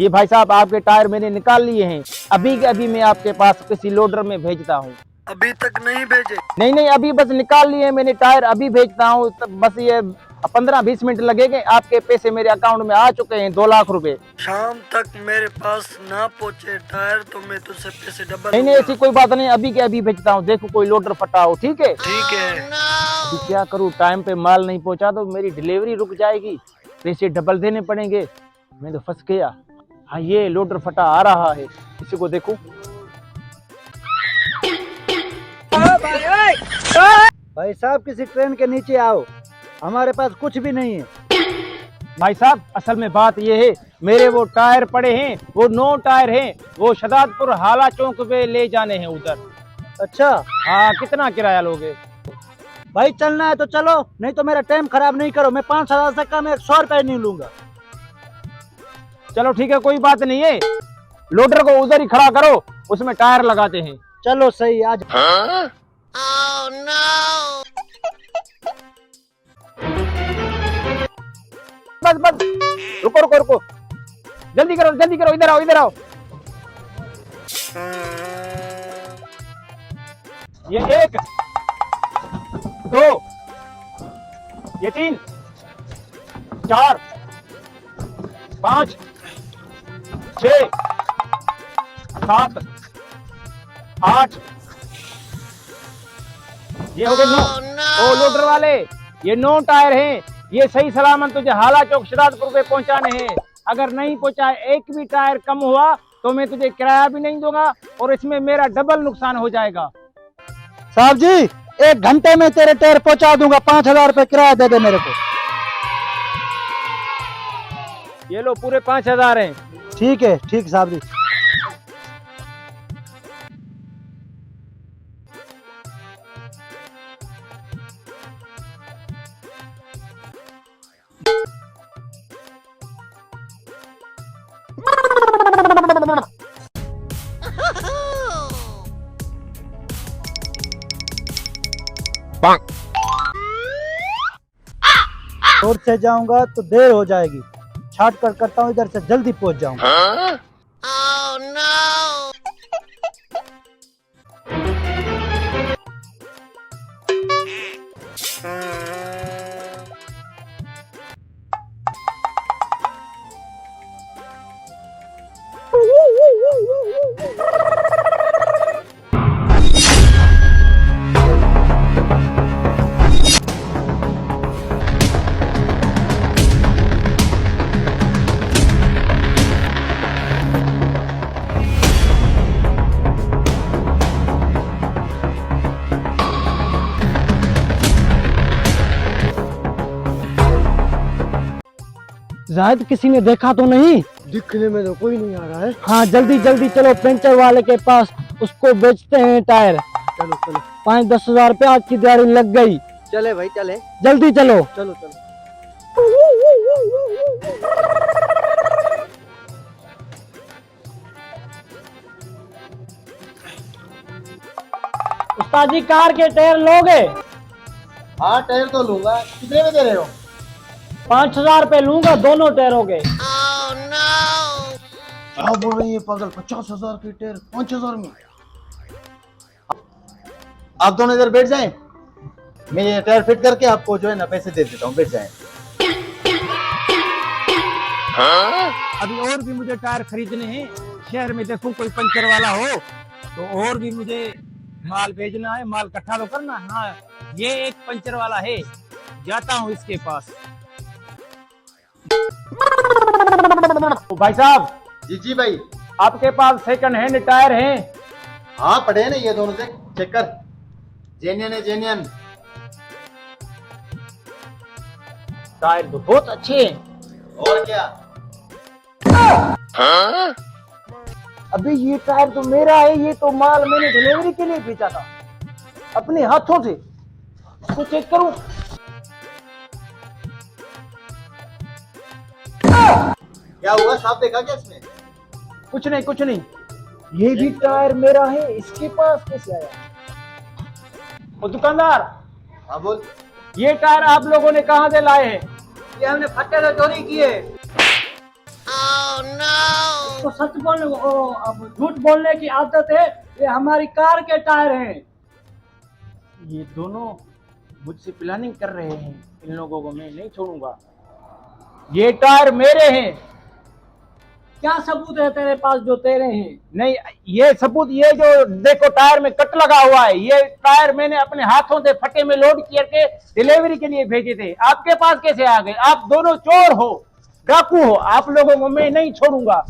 ये भाई साहब आपके टायर मैंने निकाल लिए हैं, अभी के अभी मैं आपके पास किसी लोडर में भेजता हूँ। अभी तक नहीं भेजे? नहीं, अभी बस निकाल लिए मैंने टायर, अभी भेजता हूँ। बस ये 15-20 मिनट लगेंगे, आपके पैसे मेरे अकाउंट में आ चुके हैं, 2 लाख रुपए। शाम तक मेरे पास ना पहुँचे टायर तो मैं तुझसे पैसे डबल नहीं, ऐसी कोई बात नहीं, अभी के अभी भेजता हूँ। देखो कोई लोडर फटा हो, ठीक है? ठीक है। अभी क्या करूँ, टाइम पे माल नहीं पहुंचा तो मेरी डिलीवरी रुक जाएगी, पैसे डबल देने पड़ेंगे, मैं तो फंस गया। हाँ, ये लोडर फटा आ रहा है, किसी को देखूं। भाई साहब किसी ट्रेन के नीचे आओ, हमारे पास कुछ भी नहीं है। भाई साहब असल में बात ये है, मेरे वो टायर पड़े हैं, वो 9 टायर हैं, वो शदादपुर हाला चौक पे ले जाने हैं उधर। अच्छा हाँ, कितना किराया लोगे? भाई चलना है तो चलो, नहीं तो मेरा टाइम खराब नहीं करो। मैं 5,000 से कम 100 रुपए नहीं लूंगा। चलो ठीक है, कोई बात नहीं है, लोडर को उधर ही खड़ा करो, उसमें टायर लगाते हैं। चलो सही, आज बस रुको, जल्दी करो, इधर आओ। ये 1 2 ये 3 4 5 6 7 8 ये हो गए 9। ओ लोडर वाले, ये 9 टायर हैं, ये सही सलामत तुझे हाला चौक शदादपुर पे पहुंचाने हैं। अगर नहीं पहुंचाए, एक भी टायर कम हुआ तो मैं तुझे किराया भी नहीं दूंगा और इसमें मेरा डबल नुकसान हो जाएगा। साहब जी 1 घंटे में तेरे टायर पहुंचा दूंगा, 5,000 रुपए किराया दे दे मेरे को। ये लो पूरे 5,000 हैं। ठीक है, ठीक साहब जी। रोड से जाऊंगा तो देर हो जाएगी, शॉर्टकट करता हूँ, इधर से जल्दी पहुंच जाऊंगा। जाहिद किसी ने देखा तो नहीं? दिखने में तो कोई नहीं आ रहा है। हाँ जल्दी चलो पंचर वाले के पास, उसको बेचते हैं टायर। चलो 5-10 हजार रुपया आज की दिहाड़ी लग गई। चले भाई चले, जल्दी चलो। चलो उस्ताद जी कार के टायर लोगे? हाँ टायर तो लूंगा, कितने में दे रहे हो? 5,000 रुपए लूंगा दोनों टायरों के। क्या बोल रही है पागल, 50,000 के टायर 5,000 में? आप दोनों इधर बैठ जाएं, मैं ये टायर फिट करके आपको जो है ना पैसे दे देता हूँ, बैठ जाएं। अभी और भी मुझे टायर खरीदने हैं, शहर में देखूं कोई पंचर वाला हो तो और भी मुझे माल भेजना है, माल इकट्ठा तो करना। हाँ, ये एक पंचर वाला है, जाता हूँ इसके पास। तो भाई साहब। जी भाई। आपके पास सेकंड हैंड टायर हैं? हाँ पड़े हैं ना, ये दोनों से चेक कर, जेन्युइन है जेन्युइन। टायर तो बहुत अच्छे हैं। और क्या? अभी ये टायर तो मेरा है, ये तो माल मैंने डिलीवरी के लिए भेजा था अपने हाथों से, इसको चेक करूं। क्या हुआ, साफ देखा क्या इसमें? कुछ नहीं, ये भी टायर मेरा है, इसके पास कैसे आया? वो दुकानदार। हाँ बोल। ये टायर आप लोगों ने कहां से लाए हैं? ये हमने फट्टे से चोरी किए। Oh no! आपको सच बोलने अब झूठ बोलने की आदत है। ये हमारी कार के टायर हैं। ये दोनों मुझसे प्लानिंग कर रहे हैं, इन लोगों को मैं नहीं छोड़ूंगा। ये टायर मेरे हैं। क्या सबूत है तेरे पास जो तेरे हैं? नहीं, ये सबूत, ये जो देखो टायर में कट लगा हुआ है, ये टायर मैंने अपने हाथों से फटे में लोड करके डिलीवरी के लिए भेजे थे। आपके पास कैसे आ गए? आप दोनों चोर हो, डाकू हो, आप लोगों को मैं नहीं छोड़ूंगा।